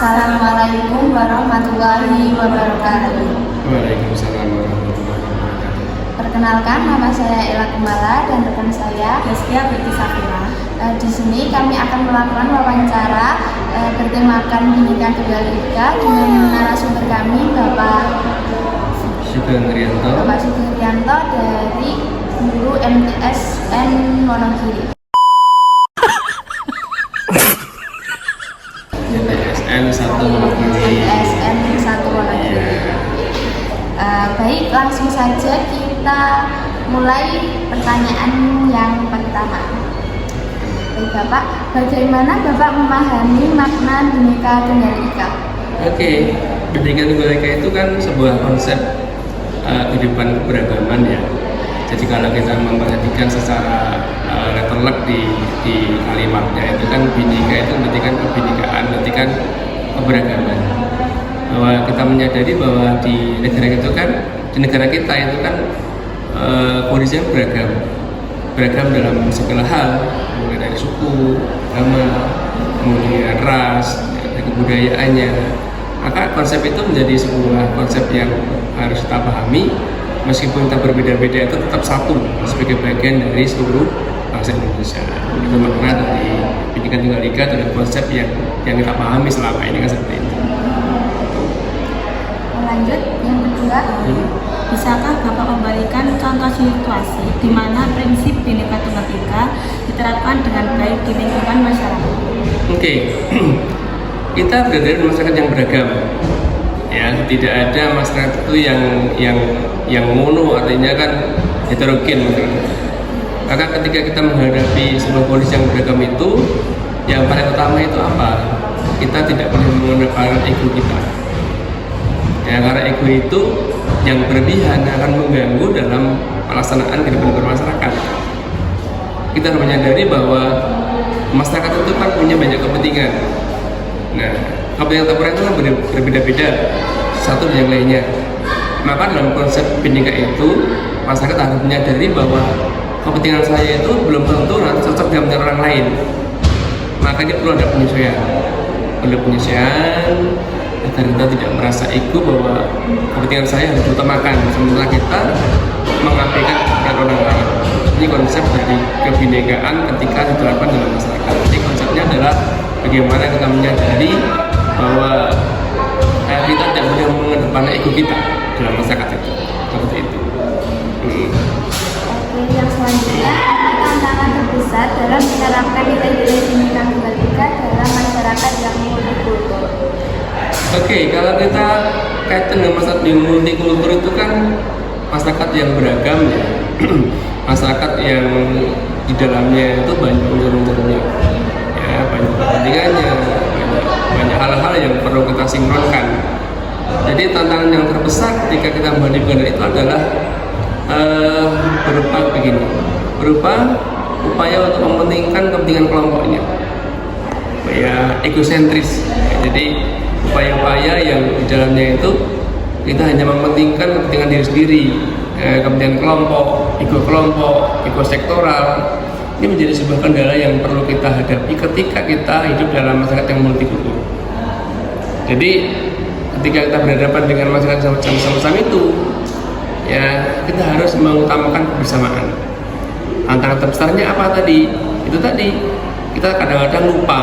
Assalamualaikum warahmatullahi wabarakatuh. Waalaikumsalam warahmatullahi wabarakatuh. Perkenalkan, nama saya Ella Kumala dan rekan saya Deskia Binti Safira. Di sini kami akan melakukan wawancara bertemakan Bhinneka Tunggal Ika dengan narasumber kami Bapak Sugeng Rianto dari Guru MTSN Wonogiri. MTSN 1 Wonogiri. MTSN 1 Wonogiri. Baik, langsung saja kita mulai pertanyaan yang pertama. Baik Bapak, bagaimana Bapak memahami makna Bhinneka Tunggal Ika? Oke, Bhinneka Tunggal Ika itu kan sebuah konsep kehidupan keberagaman ya. Jadi kalau kita memperhatikan secara letterlek di kalimatnya itu kan Bhinneka itu berarti kan kebinekaan, berarti kan keberagaman. Bahwa kita menyadari bahwa di negara kita itu kan kondisinya beragam dalam segala hal, mulai dari suku, agama, kemudian ras, kebudayaannya. Maka konsep itu menjadi sebuah konsep yang harus kita pahami, meskipun kita berbeda-beda itu tetap satu sebagai bagian dari seluruh bangsa Indonesia. Itu makna dari Bhinneka Tunggal Ika adalah konsep yang kita pahami selama ini kan seperti itu. Lanjut, yang kedua. Bisakah Bapak memberikan contoh situasi di mana prinsip Bhinneka Tunggal Ika diterapkan dengan baik di lingkungan masyarakat? Oke. Kita berada di masyarakat yang beragam, ya, tidak ada masyarakat itu yang mono, artinya kan heterogen. Maka ketika kita menghadapi sebuah kondisi yang beragam itu, yang paling utama itu apa? Kita tidak boleh menggunakan ego kita, ya, karena ego itu yang berlebihan akan mengganggu dalam pelaksanaan kehidupan bermasyarakat. Kita harus menyadari bahwa masyarakat itu kan punya banyak kepentingan. Nah, kepentingan temporer itu kan berbeda-beda satu dengan yang lainnya. Maka dalam konsep Bhinneka itu, masyarakat harus menyadari bahwa kepentingan saya itu belum tentu nanti cocok dengan orang lain. Makanya perlu ada penyesuaian. Agar kita tidak merasa ego bahwa kepentingan saya harus diutamakan, sementara kita mengabaikan kepentingan orang lain. Ini konsep dari kebinekaan ketika diterapkan dalam masyarakat. Jadi konsepnya adalah bagaimana kita menyadari bahwa kita tidak boleh mengedepankan ego kita dalam masyarakat itu, seperti itu. Oke, yang selanjutnya, apa tantangan terbesar dalam menerapkan nilai-nilai Bhinneka Tunggal Ika dalam masyarakat yang multikultur? Oke, kalau kita kaitan dengan masyarakat yang multikultur itu kan masyarakat yang beragam ya. Masyarakat yang di dalamnya itu banyak unsur-unsurnya, ya, banyak kepentingannya, banyak hal-hal yang perlu kita sinkronkan. Jadi tantangan yang terbesar ketika kita menghadapi itu adalah berupa upaya untuk mementingkan kepentingan kelompoknya, ya, egosentris. Jadi upaya-upaya yang di dalamnya itu kita hanya mementingkan kepentingan diri sendiri, kepentingan kelompok, ego sektoral. Ini menjadi sebuah kendala yang perlu kita hadapi ketika kita hidup dalam masyarakat yang multikultur. Jadi ketika kita berhadapan dengan masyarakat sama-sama itu, ya, kita harus mengutamakan kebersamaan. Tantangan terbesarnya apa tadi? Itu tadi, kita kadang-kadang lupa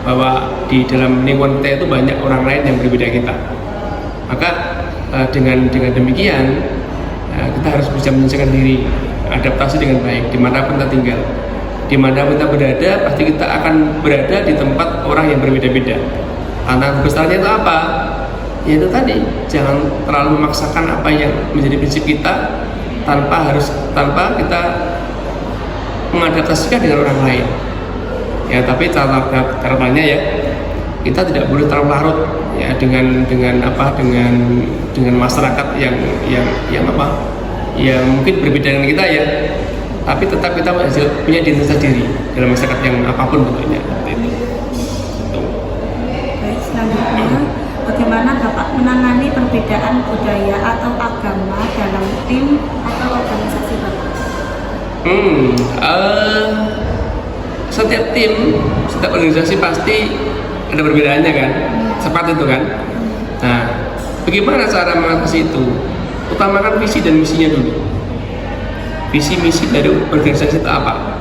bahwa di dalam lingkungan kita itu banyak orang lain yang berbeda kita. Maka dengan demikian kita harus bisa menyesuaikan diri, adaptasi dengan baik dimanapun kita tinggal, dimanapun kita berada, pasti kita akan berada di tempat orang yang berbeda-beda. Tantangan besarnya itu apa? Ya itu tadi, jangan terlalu memaksakan apa yang menjadi prinsip kita tanpa kita mengadaptasikan dengan orang lain. Ya, tapi catatannya ya, kita tidak boleh terlalu larut ya dengan masyarakat yang mungkin berbeda dengan kita ya, tapi tetap kita punya identitas diri dalam masyarakat yang apapun bentuknya. Baik, selanjutnya, bagaimana Bapak menangani perbedaan budaya atau agama dalam tim atau organisasi Bapak? Setiap tim, setiap organisasi pasti ada perbedaannya kan. Seperti itu kan. Nah, bagaimana cara mengatasi itu? Utamakan visi dan misinya dulu. Visi misi dari organisasi itu apa?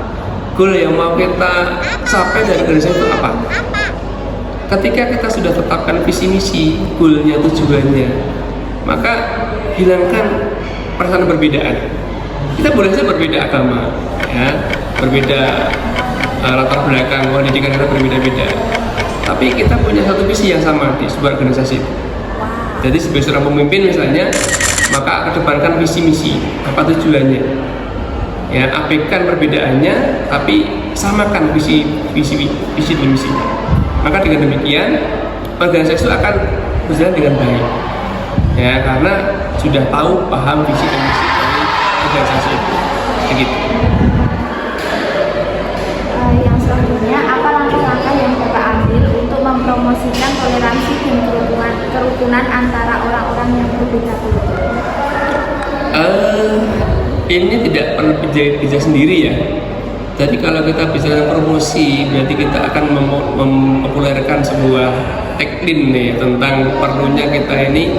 Goal yang mau kita capai dari organisasi itu apa? Ketika kita sudah tetapkan visi misi, goalnya, tujuannya, maka hilangkan perasaan perbedaan. Kita boleh saja berbeda agama, ya, berbeda latar belakang pendidikan kita berbeda-beda, tapi kita punya satu visi yang sama di sebuah organisasi. Jadi sebagai seorang pemimpin misalnya, maka kedepankan visi misi, apa tujuannya, ya, abaikan perbedaannya, tapi samakan visi dan misinya. Maka dengan demikian organisasi itu akan berjalan dengan baik, ya, karena sudah tahu paham visi dan misi dari organisasi itu. Begitu. Yang selanjutnya, apa langkah-langkah yang Bapak ambil untuk mempromosikan toleransi dan kerukunan antara orang-orang yang berbeda politik? Ini tidak perlu kerja sendiri ya. Jadi kalau kita bicara promosi, berarti kita akan mempopulerkan sebuah tagline nih tentang perlunya kita ini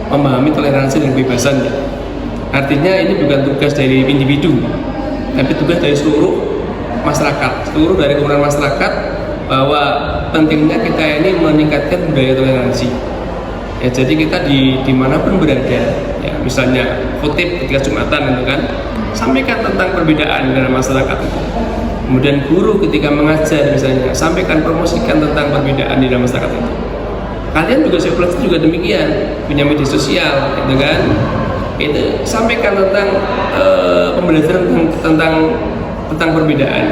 memahami toleransi dan kebebasan ya. Artinya ini bukan tugas dari individu, tapi tugas dari seluruh masyarakat, seluruh dari kelompok masyarakat, bahwa pentingnya kita ini meningkatkan budaya toleransi. Ya, jadi kita dimanapun berada, ya, misalnya khotib ketika Jumatan itu kan, sampaikan tentang perbedaan dalam masyarakat itu. Kemudian guru ketika mengajar misalnya, sampaikan, promosikan tentang perbedaan di dalam masyarakat itu. Kalian juga sekolah juga demikian, punya media sosial, gitu kan? Itu sampaikan tentang pembelajaran tentang perbedaan,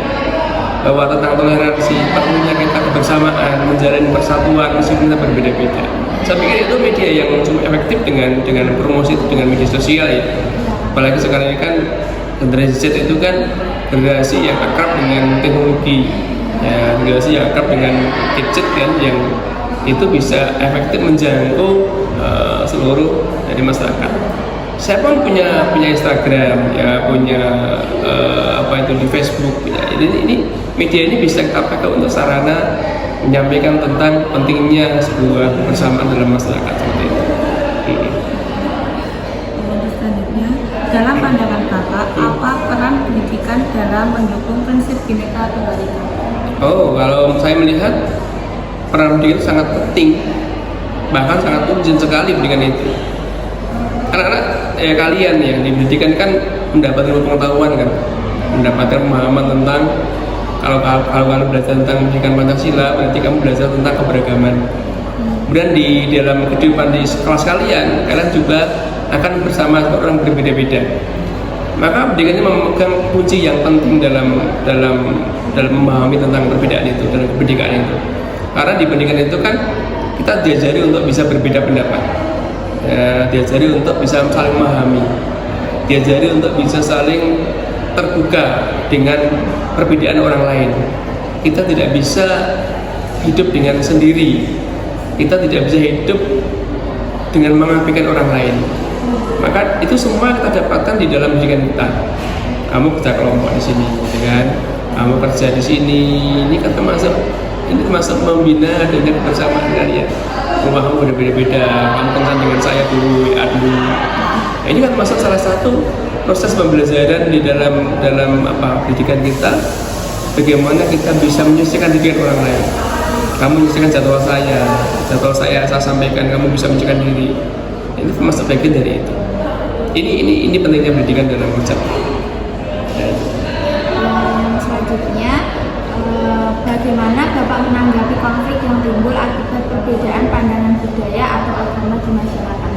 bahwa tentang toleransi, perlunya kita kebersamaan, menjalin persatuan meskipun kita berbeda-beda. Saya pikir itu media yang cukup efektif dengan promosi itu, dengan media sosial ya. Apalagi sekarang ini kan generasi Z itu kan generasi yang akrab dengan teknologi, ya, generasi yang akrab dengan gadget kan, yang itu bisa efektif menjangkau seluruh dari masyarakat. Saya pun punya Instagram, ya, punya di Facebook. Ya. Ini media ini bisa kita pakai untuk sarana menyampaikan tentang pentingnya sebuah kebersamaan dalam masyarakat seperti itu. Selanjutnya, dalam pandangan Bapak, apa peran pendidikan dalam mendukung prinsip Bhinneka Tunggal Ika? Oh, kalau saya melihat peran pendidikan sangat penting, bahkan sangat urgent sekali pendidikan itu. Anak-anak kalian yang di pendidikan kan mendapatkan pengetahuan kan, mendapatkan pemahaman tentang kalau kalian belajar tentang pendidikan Pancasila, berarti kamu belajar tentang keberagaman. Kemudian di dalam kehidupan di kelas kalian juga akan bersama orang berbeda-beda. Maka pendidikan ini memegang kunci yang penting dalam memahami tentang perbedaan itu, dalam pendidikan itu. Karena di pendidikan itu kan kita diajari untuk bisa berbeda pendapat, ya, diajari untuk bisa saling memahami, diajari untuk bisa saling terbuka dengan perbedaan orang lain. Kita tidak bisa hidup dengan sendiri, kita tidak bisa hidup dengan mengabaikan orang lain. Maka itu semua kita dapatkan di dalam pendidikan kita. Kamu kerja kelompok di sini, kan? Kamu kerja di sini, ini kan termasuk membina adanya kebersamaan kalian. Rumahmu berbeda-beda, kamu kenal dengan saya dulu, ya dulu. Nah, ini kan masuk salah satu proses pembelajaran di dalam pendidikan kita, bagaimana kita bisa menyelesaikan pendidikan orang lain. Kamu menyelesaikan jadwal saya sampaikan, kamu bisa menyelesaikan diri. Ini termasuk bagian dari itu. Ini pentingnya pendidikan dalam ucap. Selanjutnya, bagaimana Bapak menanggapi konflik yang timbul akibat perbedaan pandangan budaya atau agama di masyarakat?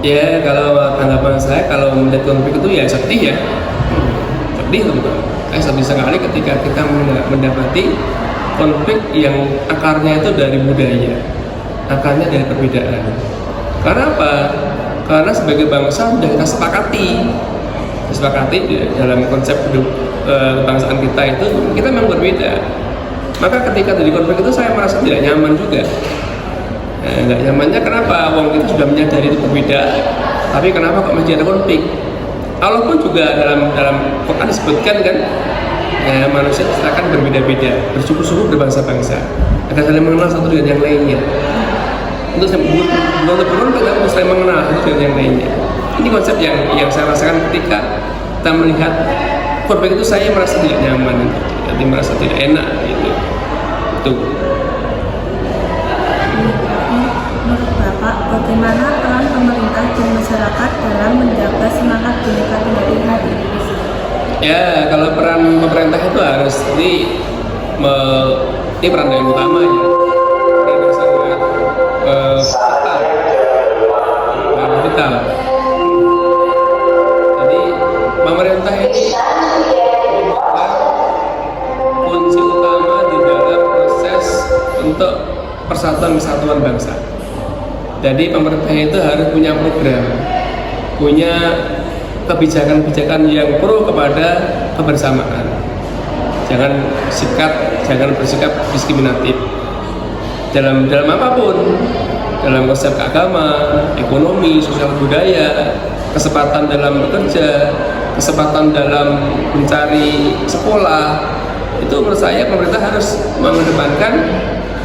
Ya, kalau tanggapan saya, kalau melihat konflik itu ya sedih ya, sedih teman-teman. Sedih sekali ketika kita mendapati konflik yang akarnya itu dari budaya, akarnya dari perbedaan. Karena apa? Karena sebagai bangsa sudah kita sepakati dalam konsep hidup kebangsaan kita itu kita memang berbeda. Maka ketika dari konflik itu saya merasa tidak nyaman juga. Nggak nyamannya kenapa? Wong kita sudah menyadari itu berbeda, tapi kenapa kok masih ada konflik? Walaupun juga dalam Quran disebutkan kan, ya, manusia akan berbeda-beda, bersuku-suku, berbangsa-bangsa, akan saling mengenal satu dengan yang lainnya. Untuk berkonflik harus saling mengenal satu dengan yang lainnya. Ini konsep yang saya rasakan ketika kita melihat konflik itu, saya merasa tidak nyaman, jadi merasa tidak enak gitu. Tuh. Menurut Bapak, bagaimana peran pemerintah dan masyarakat dalam menjaga semangat Bhinneka Tunggal Ika di Indonesia? Ya, kalau peran pemerintah itu harus ini peran yang utama ya. Peran yang sangat vital. Jadi pemerintah ini kunci utama di dalam proses untuk persatuan kesatuan bangsa. Jadi pemerintah itu harus punya program, punya kebijakan-kebijakan yang pro kepada kebersamaan. Jangan bersikap diskriminatif dalam apapun, dalam konsep agama, ekonomi, sosial budaya, kesempatan dalam bekerja, kesempatan dalam mencari sekolah. Itu menurut saya pemerintah harus mengedepankan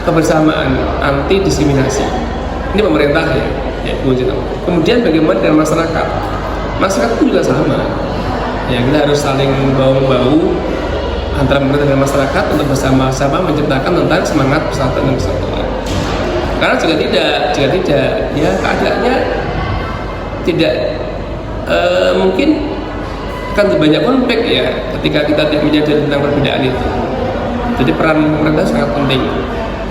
kebersamaan, anti diskriminasi. Ini pemerintah ya, kemudian bagaimana dengan masyarakat? Masyarakat pun juga sama. Ya, kita harus saling bahu-bahu antara pemerintah dan masyarakat untuk bersama-sama menciptakan tentang semangat persatuan dan kesatuan. Karena jika tidak, ya keadaannya tidak mungkin akan banyak konflik ya ketika kita tidak menyadari tentang perbedaan itu. Jadi peran pemerintah sangat penting.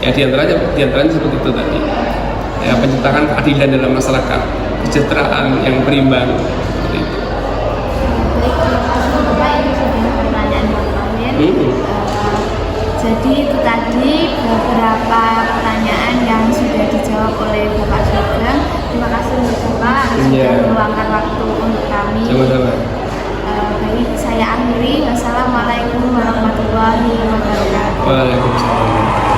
Ya diantaranya seperti itu tadi. Ya, menciptakan keadilan dalam masyarakat, kesejahteraan yang berimbang. Seperti itu. Baik, itu sudah pertanyaan Bapak Min. Jadi itu tadi beberapa pertanyaan yang sudah dijawab oleh Bapak Sugeng. Terima kasih untuk Bapak sudah meluangkan waktu untuk kami. Sama-sama. Baik, saya akhiri. Wassalamualaikum warahmatullahi wabarakatuh. Waalaikumsalam.